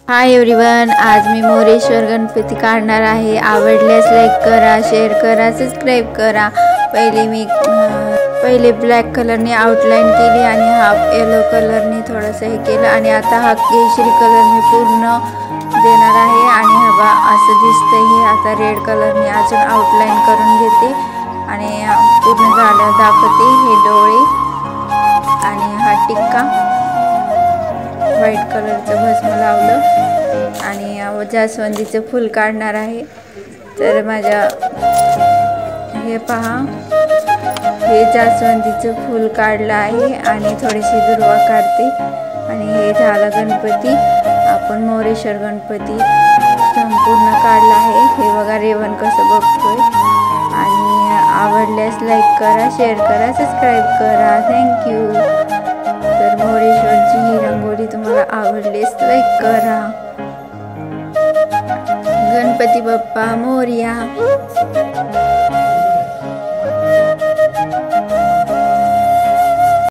Hi everyone, आज मी मोरेश्वर गणपती काढणार आहे। आवडल्यास लाईक करा, शेअर करा, सबस्क्राइब करा। पहिले ब्लॅक कलरने आउटलाइन केली आणि हाफ येलो कलरने थोडंसं हे केलं आणि आता हा केशरी कलर मी पूर्ण देणार आहे आणि हवा असं दिसतंय। हे आता रेड कलरने अजून आउटलाइन करून घेते आणि पूर्ण झाल्यावर दाखवते। हे डोळे आणि हा टिक्का व्हाईट कलरचं भस्म लावलं आणि जास्वंदीचं फूल काढणार आहे। तर माझ्या हे पहा, हे जास्वंदीचं फूल काढलं आहे आणि थोडीशी दुर्वा काढते आणि हे झालं गणपती। आपण मोरेश्वर गणपती संपूर्ण काढला आहे। हे बघा रेवण कसं बघतोय आणि आवडल्यास लाईक करा, शेअर करा, सबस्क्राइब करा। थँक्यू। तर मोरेश्वरची ही रंगोली तुम्हाला आवडलीस लाईक करा। गणपती बाप्पा मोरया।